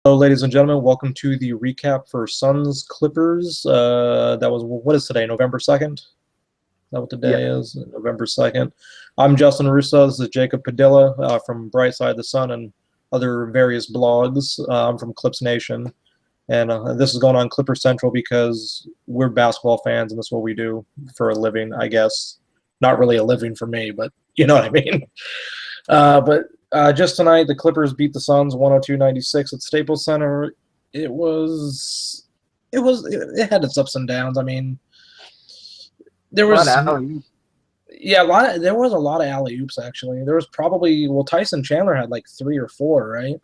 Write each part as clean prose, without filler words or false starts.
Hello, ladies and gentlemen. Welcome to the recap for Suns Clippers. That was what is today? November 2nd? Is that what the Yeah. day is? November 2nd. I'm Justin Russo. This is Jacob Padilla from Brightside the Sun and other various blogs. I'm from Clips Nation. And this is going on Clipper Central because we're basketball fans and that's what we do for a living, I guess. Not really a living for me, but you know what I mean. But just tonight, the Clippers beat the Suns 102-96 at Staples Center. It had its ups and downs. I mean, there A lot was of alley. there was a lot of alley oops actually. There was probably Tyson Chandler had like three or four, right?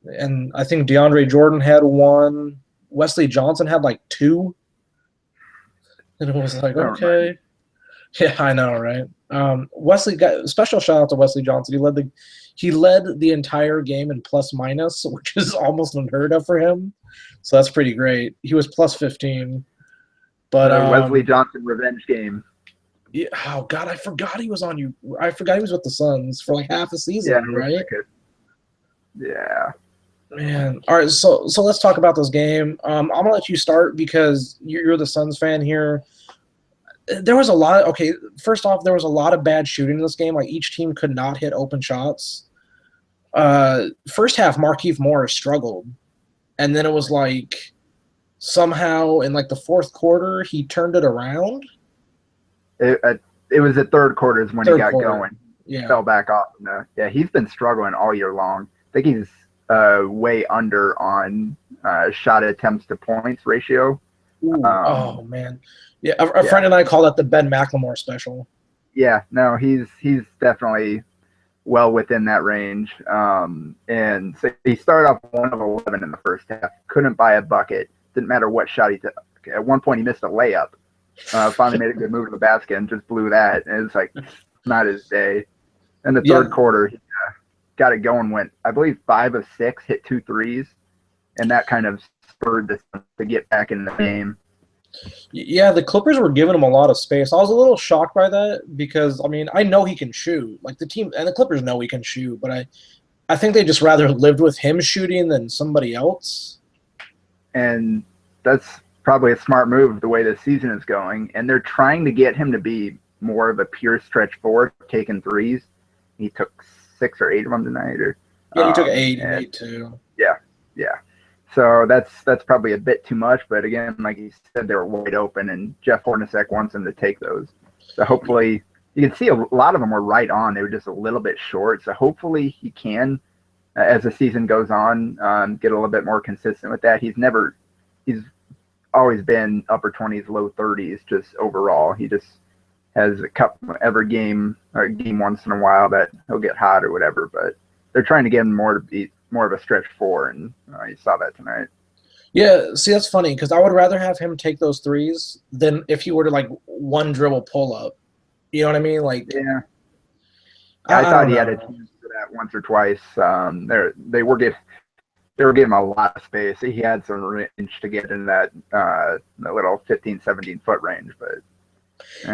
And I think DeAndre Jordan had one. Wesley Johnson had like two. And it was like, Don't remind me. okay. Yeah, I know, right? Wesley got special shout out to Wesley Johnson. He led the entire game in plus minus, which is almost unheard of for him. So that's pretty great. He was plus 15. But The Wesley Johnson revenge game. yeah, oh god, I forgot he was on you. I forgot he was with the Suns for like half a Yeah, season, it was right? like yeah. Man, all right. So let's talk about this game. I'm gonna let you start because you're the Suns fan here. There was a lot. Okay, first off, there was a lot of bad shooting in this game. Like each team could not hit open shots. First half, Markieff Morris struggled, and then it was like somehow in like the fourth quarter he turned it around. It was the third quarter is when he Third got quarter, going. yeah. Fell back off. No, yeah, he's been struggling all year long. I think he's way under on shot attempts to points ratio. Ooh, Um, oh man, yeah. A yeah, friend and I call that the Ben McLemore special. yeah. No, he's definitely well within that range. And so he started off 1 of 11 in the first half. Couldn't buy a bucket. Didn't matter what shot he took. At one point, he missed a layup. Finally made a good move to the basket and just blew that. And it's like not his day. In the Yeah, third quarter, he got it going. Went I believe 5 of 6, hit 2 threes, and that kind of spurred this to get back in the game. yeah. The Clippers were giving him a lot of space. I was a little shocked by that because I mean I know he can shoot. Like the team and the Clippers know he can shoot, but I think they just rather lived with him shooting than somebody else. And that's probably a smart move the way the season is going. And they're trying to get him to be more of a pure stretch forward, taking threes. He took 6 or 8 of them tonight, or Yeah, he took eight. He and made two. yeah, yeah. So that's probably a bit too much. But again, like you said, they were wide open, and Jeff Hornacek wants them to take those. So hopefully, you can see a lot of them were right on. They were just a little bit short. So hopefully, he can, as the season goes on, get a little bit more consistent with that. He's always been upper 20s, low 30s, just overall. He just has a couple every game or game once in a while that he'll get hot or whatever. But they're trying to get him more to be more of a stretch four, and you saw that tonight. Yeah, see that's funny because I would rather have him take those threes than if he were to like one dribble pull up. You know what I mean? Like Yeah, I I thought don't he had a know. chance for that once or twice. They were giving him a lot of space. He had some range to get in that little 15, 17 foot range, but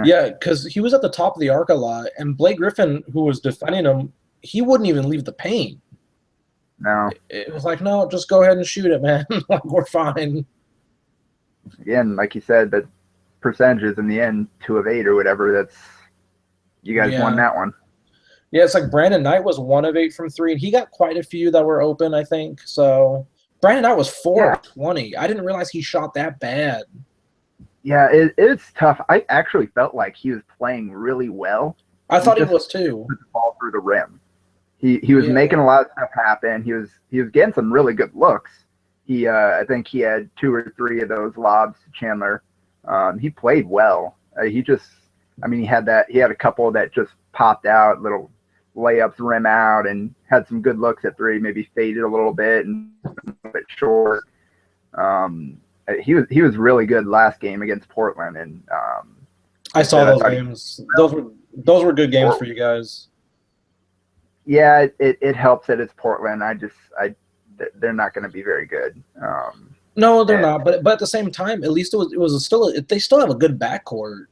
Yeah, because he was at the top of the arc a lot, and Blake Griffin, who was defending him, he wouldn't even leave the paint. no. It was like, no, just go ahead and shoot it, man. Like we're fine. Again, like you said, the percentages in the end, 2 of 8 or whatever. That's you guys won Yeah, that one. yeah. It's like Brandon Knight was 1 of 8 from three, and he got quite a few that were open, I think. So Brandon Knight was four Yeah, of 20. I didn't realize he shot that bad. yeah, it's tough. I actually felt like he was playing really well. I He thought he just was too. put the ball through the rim. He was Yeah, making a lot of stuff happen. He was getting some really good looks. I think he had 2 or 3 of those lobs to Chandler. He played well. He had a couple that just popped out, little layups, rim out, and had some good looks at three. Maybe faded a little bit and a bit short. Um, he was really good last game against Portland, and I like I saw said, I those thought he games. Those were good games for Port- you guys. yeah, it helps that it's Portland. They're not going to be very good. No, they're And not. But at the same time, at least it was still they still have a good backcourt.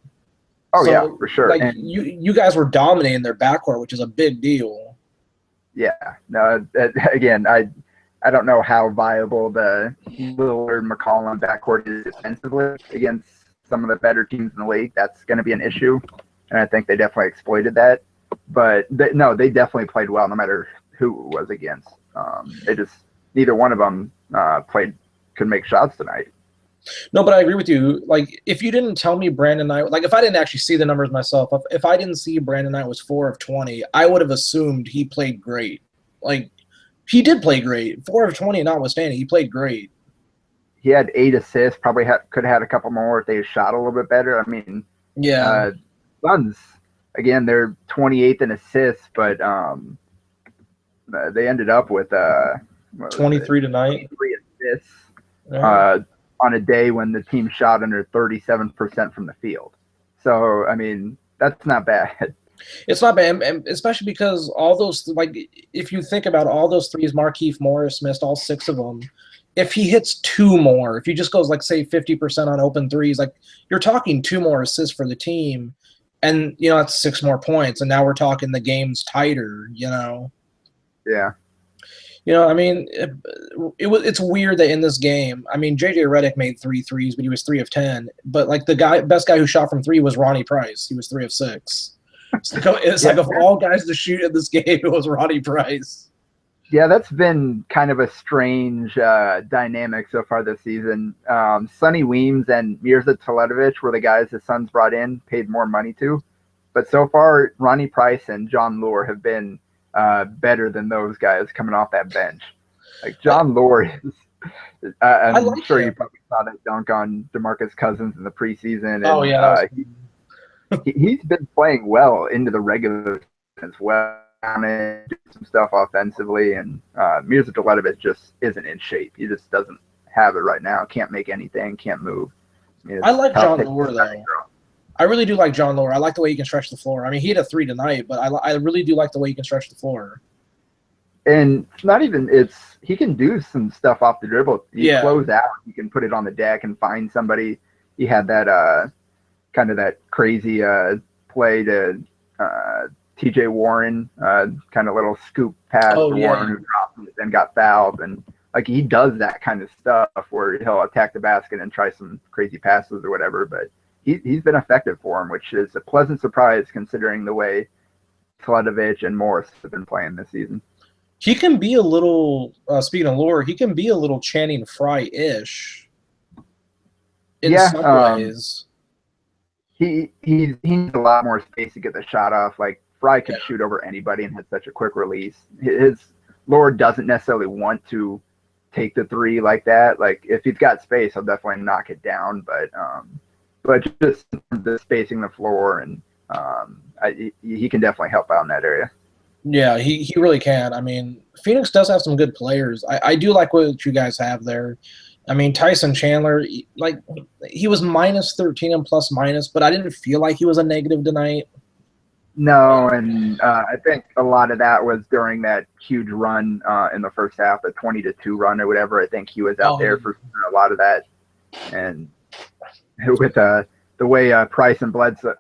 oh yeah, So for sure. like And you guys were dominating their backcourt, which is a big deal. yeah, no, again, I don't know how viable the Lillard McCollum backcourt is defensively against some of the better teams in the league. That's going to be an issue, and I think they definitely exploited that. But they definitely played well, no matter who it was against. They just neither one of them could make shots tonight. No, but I agree with you. Like, if you didn't tell me Brandon Knight, like if I didn't actually see the numbers myself, if I didn't see Brandon Knight was 4 of 20, I would have assumed he played great. Like, he did play great. 4 of 20 notwithstanding, he played great. He had 8 assists. Probably could have had a couple more if they shot a little bit better. I mean, yeah. Suns, again, they're 28th in assists, but they ended up with 23 tonight. 23 assists on a day when the team shot under 37% from the field. So, I mean, that's not bad. It's not bad, and especially because all those, like, if you think about all those threes, Markieff Morris missed all 6 of them. If he hits 2 more, if he just goes, like, say, 50% on open threes, like, you're talking 2 more assists for the team, and, you know, that's 6 more points, and now we're talking the game's tighter, you know? Yeah. You know, I mean, it's weird that in this game, I mean, J.J. Redick made 3 threes, but he was 3 of 10. But, like, the best guy who shot from 3 was Ronnie Price. He was 3 of 6. It's like of all guys to shoot in this game, it was Ronnie Price. Yeah, that's been kind of a strange dynamic so far this season. Sonny Weems and Mirza Teletovic were the guys the Suns brought in, paid more money to. But so far, Ronnie Price and John Lure have been better than those guys coming off that bench. Like John Lure is, I'm sure you probably saw that dunk on DeMarcus Cousins in the preseason. And, oh, yeah. He's been playing well into the regular season as well. Doing some stuff offensively, and Mirza Teletovic just isn't in shape. He just doesn't have it right now. Can't make anything. Can't move. I like John Lure, though. I really do like John Lure. I like the way he can stretch the floor. I mean, he had a 3 tonight, but I really do like the way he can stretch the floor. And he can do some stuff off the dribble. He close out. He can put it on the deck and find somebody. He had that kind of that crazy play to TJ Warren, kind of little scoop pass to Warren, who dropped it and got fouled. And like he does that kind of stuff where he'll attack the basket and try some crazy passes or whatever. But he's been effective for him, which is a pleasant surprise considering the way Teletovic and Morris have been playing this season. He can be a little, speaking of Lure, he can be a little Channing Frye-ish in some ways. He needs a lot more space to get the shot off. Like Frye could shoot over anybody and had such a quick release. His Lord doesn't necessarily want to take the 3 like that. Like if he's got space, he'll definitely knock it down. But just the spacing the floor and he can definitely help out in that area. Yeah, he really can. I mean, Phoenix does have some good players. I do like what you guys have there. I mean, Tyson Chandler, like he was minus 13 and plus minus, but I didn't feel like he was a negative tonight. No, and I think a lot of that was during that huge run in the first half, the 20-2 run or whatever. I think he was out there for a lot of that. And with the way Price and Bledsoe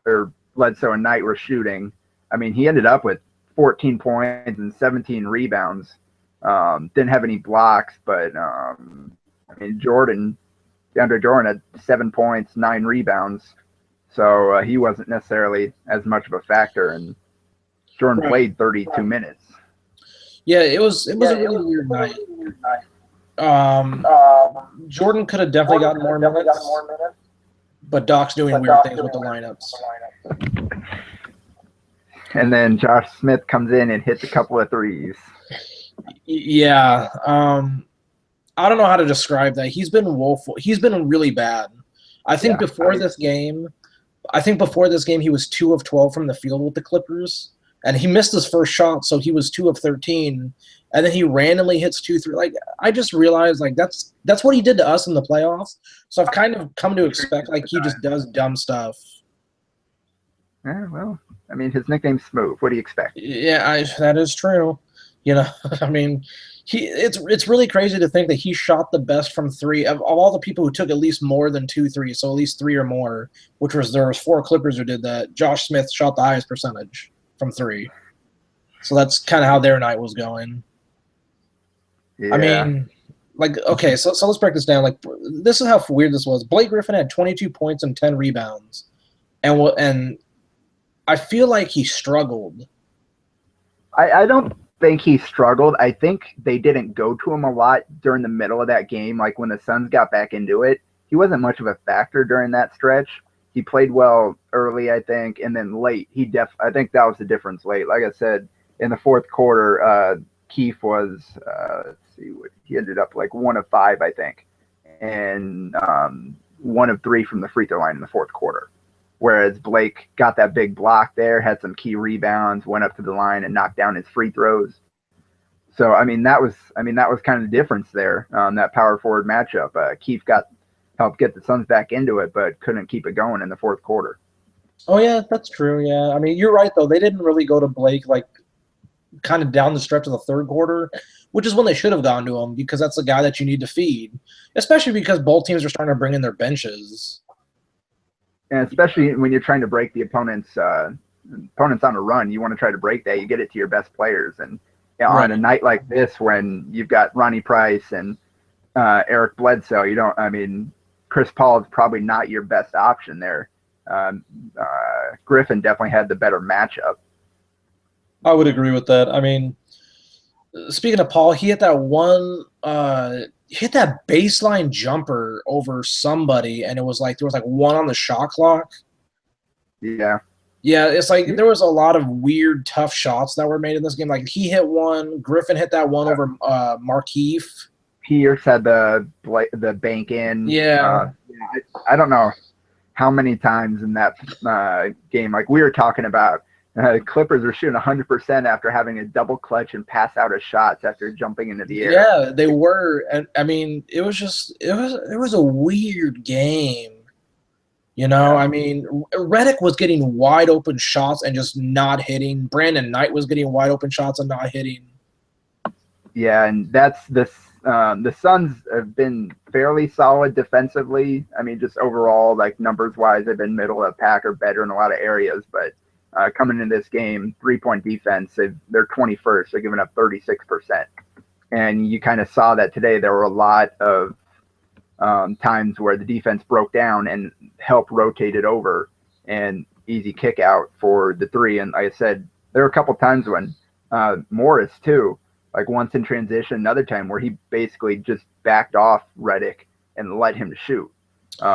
and Knight were shooting, I mean, he ended up with 14 points and 17 rebounds. Didn't have any blocks, but I mean, DeAndre Jordan had 7 points, 9 rebounds. So he wasn't necessarily as much of a factor, and Jordan played 32 minutes. Yeah, it was a really weird night. Jordan could have definitely gotten more minutes, but Doc's doing weird things with the lineups. And then Josh Smith comes in and hits a couple of threes. Yeah, I don't know how to describe that. He's been woeful. He's been really bad. I think before this game, he was 2 of 12 from the field with the Clippers, and he missed his first shot, so he was 2 of 13, and then he randomly hits 2 3. Like I just realized, like that's what he did to us in the playoffs. So I've kind of come to expect like he just does dumb stuff. Yeah, well, I mean, his nickname's Smooth. What do you expect? Yeah, that is true. You know, I mean, it's really crazy to think that he shot the best from 3 of all the people who took at least more than 2 3s, so at least 3 or more, there was 4 Clippers who did that. Josh Smith shot the highest percentage from 3. So that's kind of how their night was going. I Yeah. mean, like, okay, so let's break this down. Like, this is how weird this was. Blake Griffin had 22 points and 10 rebounds, and I feel like he struggled. I don't think he struggled. I think they didn't go to him a lot during the middle of that game. Like when the Suns got back into it, he wasn't much of a factor during that stretch. He played well early, I think, and then late, I think that was the difference late. Like I said, in the fourth quarter, Keith was, let's see, he ended up like 1 of 5, I think, and 1 of 3 from the free throw line in the fourth quarter. Whereas Blake got that big block there, had some key rebounds, went up to the line and knocked down his free throws. So that was kind of the difference there. That power forward matchup. Keith helped get the Suns back into it, but couldn't keep it going in the fourth quarter. Oh yeah, that's true. Yeah, I mean, you're right though. They didn't really go to Blake like kind of down the stretch of the third quarter, which is when they should have gone to him because that's the guy that you need to feed, especially because both teams are starting to bring in their benches. And especially when you're trying to break the opponent's on a run, you want to try to break that. You get it to your best players, and on a night like this when you've got Ronnie Price and Eric Bledsoe, you don't. I mean, Chris Paul is probably not your best option there. Griffin definitely had the better matchup. I would agree with that. I mean, speaking of Paul, he hit that baseline jumper over somebody, and it was like there was like one on the shot clock. Yeah. Yeah, it's like there was a lot of weird, tough shots that were made in this game. Like he hit one, Griffin hit that one over Markieff. Pierce had the bank in. Yeah. I don't know how many times in that game, like we were talking about, Clippers were shooting 100% after having a double clutch and pass out of shots after jumping into the air. Yeah, they were. And I mean, it was a weird game. You know, I mean, Redick was getting wide open shots and just not hitting. Brandon Knight was getting wide open shots and not hitting. Yeah, and that's this. The Suns have been fairly solid defensively. I mean, just overall, like numbers wise, they've been middle of the pack or better in a lot of areas. But coming into this game, 3-point defense, they're 21st. They're giving up 36%. And you kind of saw that today. There were a lot of times where the defense broke down and helped rotate it over and easy kick out for the three. And like I said, there were a couple times when Morris too, like once in transition, another time where he basically just backed off Redick and let him shoot. You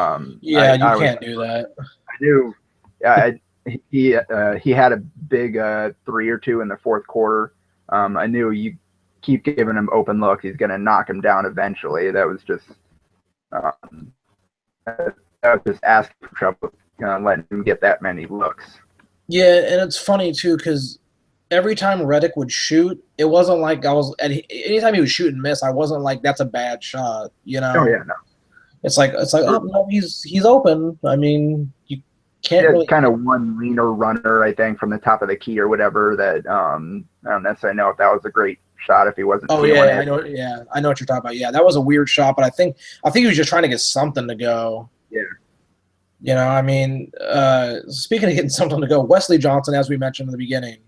can't do that. I knew he had a big 3 or 2 in the fourth quarter. I knew you keep giving him open looks, he's going to knock him down eventually. That was just asking for trouble, letting him get that many looks. Yeah, and it's funny too because every time Redick would shoot, it wasn't like anytime he would shoot and miss, I wasn't like that's a bad shot, you know. Oh yeah, no. It's like oh no, he's open. I mean, you can't really kind of one leaner runner, I think, from the top of the key or whatever that I don't necessarily know if that was a great shot if he wasn't. Oh yeah, I know. Yeah, I know what you're talking about. Yeah, that was a weird shot, but I think he was just trying to get something to go. Yeah. You know, I mean, speaking of getting something to go, Wesley Johnson, as we mentioned in the beginning,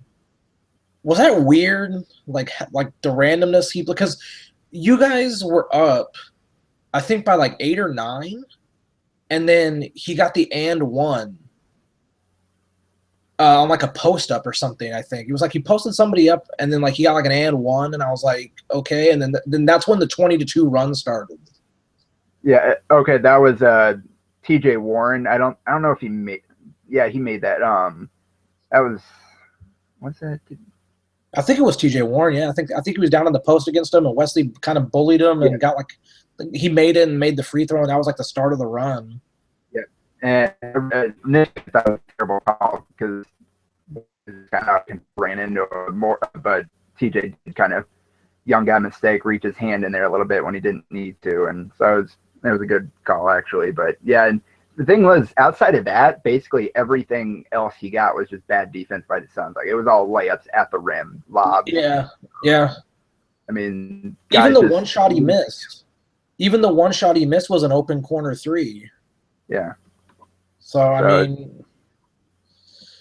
was that weird? Like the randomness because you guys were up, I think by like 8 or 9, and then he got the and one. On like a post up or something, I think. It was like he posted somebody up and then like he got like an and one, and I was like, okay, and then that's when the 20-2 run started. Yeah, okay, that was TJ Warren. I don't know if he made that. That was what's that? I think it was TJ Warren, yeah. I think he was down on the post against him and Wesley kind of bullied him and got like he made it and made the free throw, and that was like the start of the run. And Nick thought it was a terrible call because he kind of ran into more, but TJ did kind of young guy mistake, reach his hand in there a little bit when he didn't need to, and so it was a good call actually. But yeah, and the thing was, outside of that, basically everything else he got was just bad defense by the Suns. Like it was all layups at the rim, lobs. Yeah. I mean, even the one shot he missed was an open corner 3. Yeah. So I mean,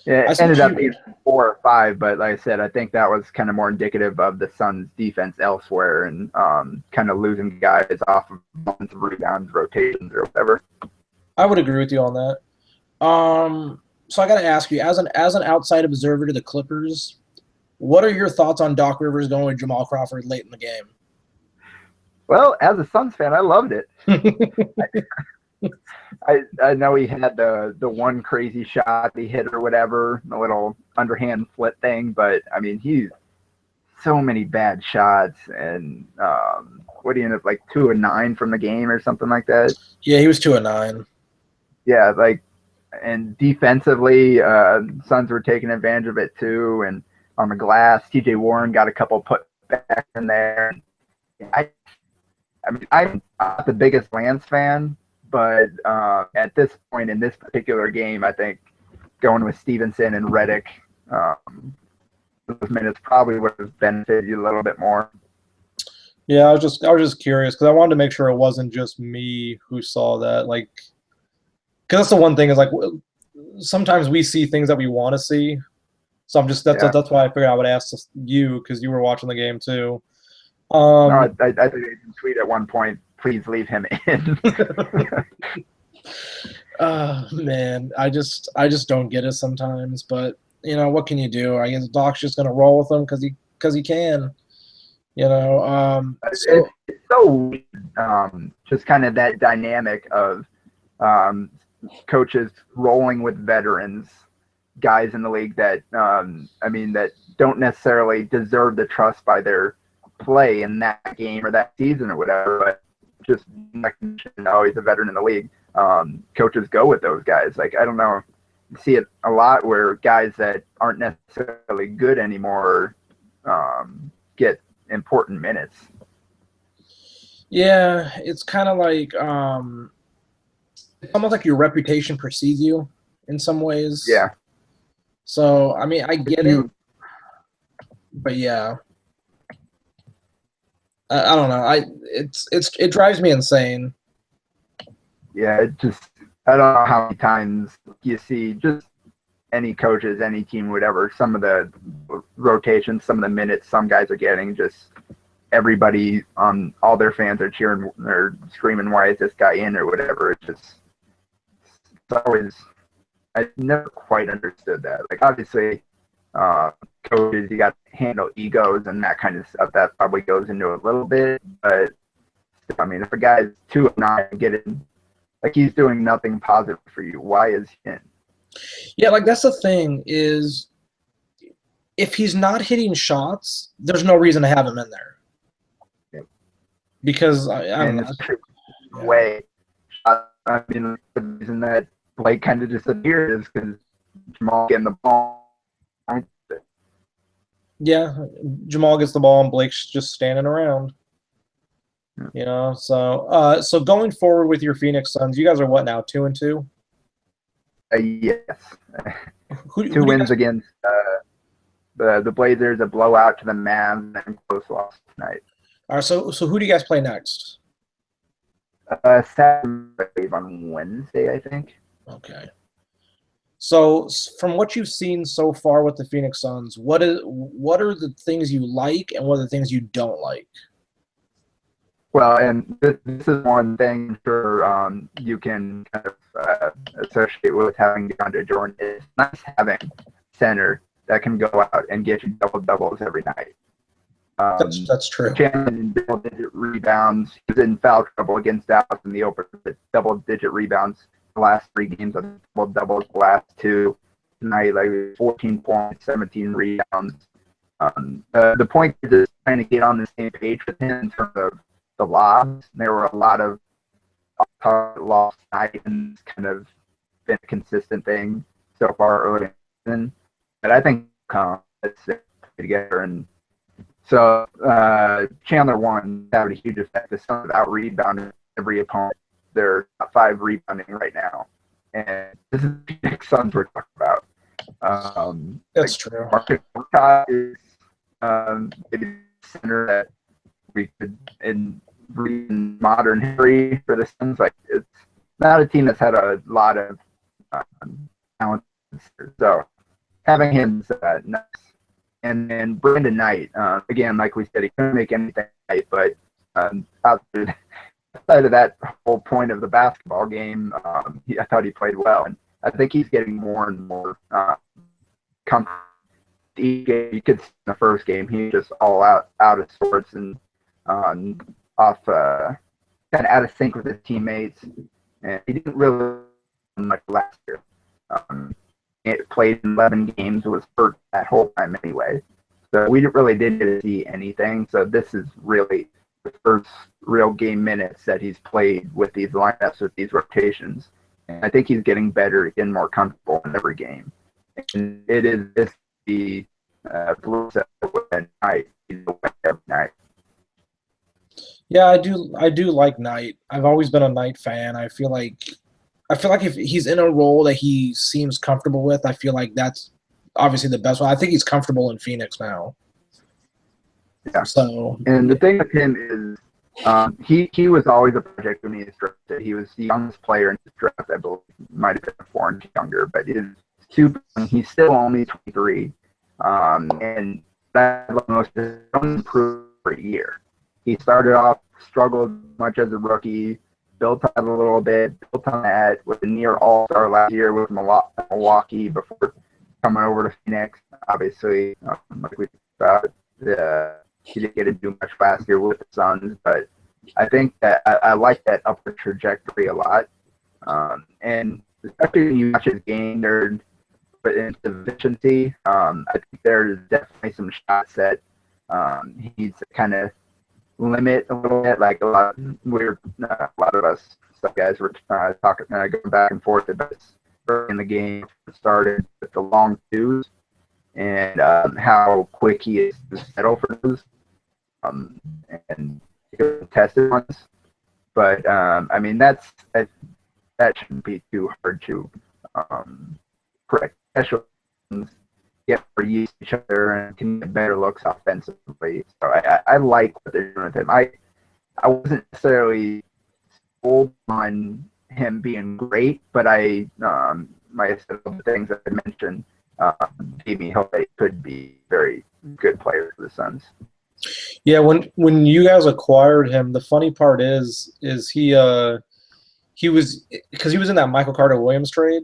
It I ended see up you. being 4 or 5, but like I said, I think that was kind of more indicative of the Suns' defense elsewhere and kind of losing guys off of months of rebounds, rotations, or whatever. I would agree with you on that. So I got to ask you, as an outside observer to the Clippers, what are your thoughts on Doc Rivers going with Jamal Crawford late in the game? Well, as a Suns fan, I loved it. I know he had the one crazy shot he hit or whatever, the little underhand flip thing, but I mean he's so many bad shots and what do you end up like 2 of 9 from the game or something like that? Yeah, he was 2 of 9. Yeah, like and defensively, Suns were taking advantage of it too. And on the glass, T.J. Warren got a couple put back in there. I, I mean, I'm not the biggest Lance fan, but at this point in this particular game, I think going with Stevenson and Reddick, those minutes probably would have benefited you a little bit more. Yeah, I was just curious because I wanted to make sure it wasn't just me who saw that. Like, because that's the one thing is like sometimes we see things that we want to see. So I'm just Yeah. that's why I figured I would ask you because you were watching the game too. No, I Um, think I did tweet at one point, please leave him in. man, I just don't get it sometimes. But what can you do? I guess Doc's just gonna roll with him because he can. So It's so weird, just kind of that dynamic of um, coaches rolling with veterans, guys in the league that that don't necessarily deserve the trust by their play in that game or that season or whatever, but just know he's a veteran in the league. Coaches go with those guys. Like I don't know, you see it a lot where guys that aren't necessarily good anymore get important minutes. yeah, it's kind of like it's almost like your reputation precedes you in some ways. Yeah, So I mean, I get it, you but yeah, I don't know. It drives me insane. yeah, it just I don't know how many times you see just any coaches, any team, whatever, some of the rotations, some of the minutes some guys are getting, just everybody on all their fans are cheering or screaming, why is this guy in or whatever. It's always I never quite understood that. Like obviously coaches you got to handle egos and that kind of stuff. That probably goes into a little bit, but I mean if a guy's 2 of 9 getting like he's doing nothing positive for you, why is he in? Yeah, like that's the thing is if he's not hitting shots, there's no reason to have him in there because I don't And know. especially Yeah. way. I mean, the reason that Blake kind of disappeared is because Jamal getting the ball. Yeah, Jamal gets the ball and Blake's just standing around. Yeah. So going forward with your Phoenix Suns, you guys are what now, 2-2? Yes, Who 2 do you wins guys? against the Blazers, a blowout to the Mavs, and close loss tonight. All right, so who do you guys play next? Saturday on Wednesday, I think. Okay. So from what you've seen so far with the Phoenix Suns, what are the things you like and what are the things you don't like? Well, and this is one thing I'm sure you can kind of associate with having DeAndre Jordan. It's nice having center that can go out and get you double doubles every night. That's true. Chandler in double-digit rebounds. He was in foul trouble against Dallas in the opener. Double-digit rebounds the last 3 games. Of double doubles the last 2. Tonight, like 14 points, 17 rebounds. The point is just trying to get on the same page with him in terms of the lobs. There were a lot of lost night, and it's kind of been a consistent thing so far early in the season. But I think let's together and. So Chandler won. That had a huge effect. The Suns out rebounding every opponent. They're top 5 rebounding right now, and this is the Phoenix Suns we're talking about. That's true. Marcus Morcott is maybe the center that we could in modern history for the Suns. Like it's not a team that's had a lot of talent. So having him nuts. And then Brandon Knight, again, like we said, he couldn't make anything right, but outside of that whole point of the basketball game, I thought he played well, and I think he's getting more and more comfortable. You could see in the first game he was just all out of sorts and off kind of out of sync with his teammates, and he didn't really much last year. It played in 11 games, was hurt that whole time anyway. So we really didn't see anything. So this is really the first real game minutes that he's played with these lineups, with these rotations. And I think he's getting better, getting more comfortable in every game. And it is the blue set at night. Every night. Yeah, I do like Knight. I've always been a Knight fan. I feel like if he's in a role that he seems comfortable with, I feel like that's obviously the best one. I think he's comfortable in Phoenix now. Yeah. So, and the thing with him is he was always a project when he was drafted. He was the youngest player in his draft, I believe. Might have been 4 inches younger, but he's still only 23. And that most improved for a year. He started off, struggled much as a rookie, built on a little bit, built on that with a near all-star last year with Milwaukee before coming over to Phoenix. Obviously, like we talked about, he didn't get to do much last year with the Suns, but I think that I like that upward trajectory a lot. And especially when you watch his game, there's efficiency. I think there's definitely some shots that he needs to kind of limit a little bit. Like a lot of us guys were talking, going back and forth about in the game. It started with the long twos and how quick he is to settle for those, and contested ones. But I mean that shouldn't be too hard to correct. Special get more used to each other and can get better looks offensively. So I like what they're doing with him. I wasn't necessarily sold on him being great, but I my things that I mentioned gave me hope that he could be a very good player for the Suns. Yeah, when you guys acquired him, the funny part is he was, because he was in that Michael Carter Williams trade.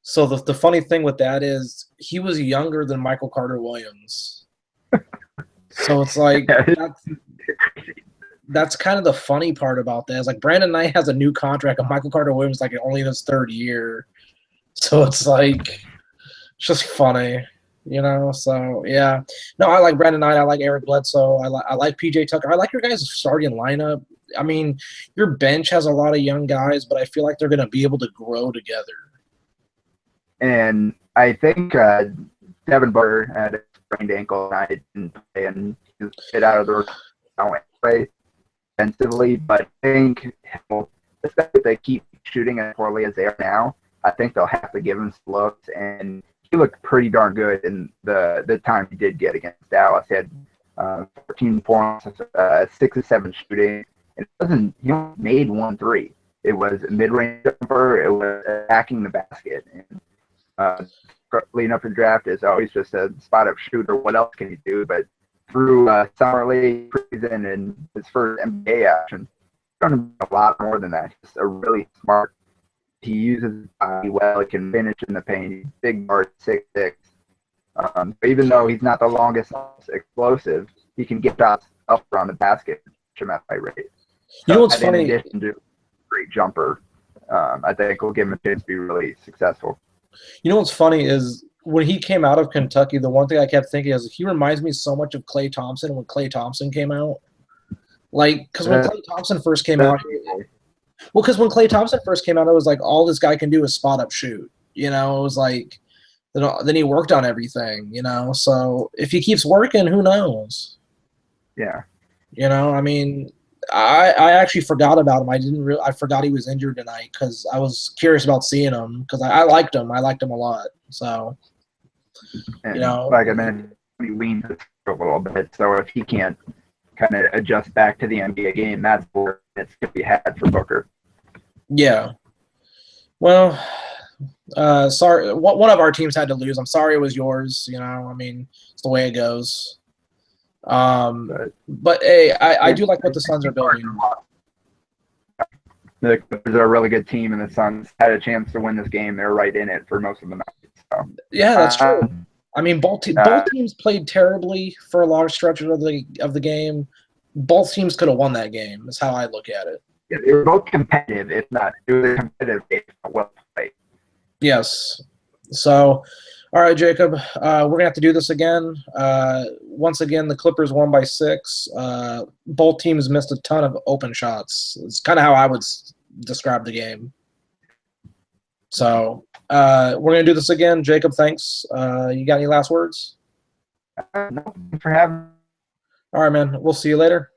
So the funny thing with that is he was younger than Michael Carter Williams. So it's like that's kind of the funny part about that. It's like Brandon Knight has a new contract and Michael Carter Williams like only in his 3rd year. So it's like it's just funny, you know. So yeah. No, I like Brandon Knight, I like Eric Bledsoe, I like PJ Tucker. I like your guys' starting lineup. I mean, your bench has a lot of young guys, but I feel like they're gonna be able to grow together. And I think Devin Booker had a sprained ankle and I didn't play, and he was hit out of the way defensively. But I think especially if they keep shooting as poorly as they are now, I think they'll have to give him some looks. And he looked pretty darn good in the time he did get against Dallas. He had 14 points, 6 or 7 shooting. He only made 1 3. It was a mid-range jumper. It was attacking the basket. And leading up to the draft is always just a spot-up shooter. What else can he do? But through summer league, preseason, and his first NBA action, he's done a lot more than that. He's a really smart. He uses his body well. He can finish in the paint. He's big guard, 6'6". Even though he's not the longest explosive, he can get shots up around the basket at high rate. You know what's funny? In addition to a great jumper, I think will give him a chance to be really successful. You know what's funny is when he came out of Kentucky, the one thing I kept thinking is he reminds me so much of Klay Thompson when Klay Thompson came out. Like, because when Klay Thompson first came out, because when Klay Thompson first came out, it was like all this guy can do is spot up shoot. You know, it was like then he worked on everything. You know, so if he keeps working, who knows? Yeah. You know, I mean, I actually forgot about him. I forgot he was injured tonight because I was curious about seeing him because I liked him. I liked him a lot. So, and you know, like I mentioned, he leans a little bit. So if he can't kind of adjust back to the NBA game, that's where it's to be had for Booker. Yeah. Well, Sorry, one of our teams had to lose. I'm sorry it was yours. I mean, it's the way it goes. But hey, I do like what the Suns are building. The Clippers are a really good team, and the Suns had a chance to win this game. They're right in it for most of the night. So. Yeah, that's true. I mean, both teams played terribly for a large stretch of the game. Both teams could have won that game. Is how I look at it. Yeah, they were both competitive, if not it was a competitive game, well played. Yes. So, all right, Jacob, we're gonna have to do this again. Once again, the Clippers won by 6. Both teams missed a ton of open shots. It's kind of how I would describe the game. So we're gonna do this again. Jacob, thanks. You got any last words? No, thanks for having me. All right, man. We'll see you later.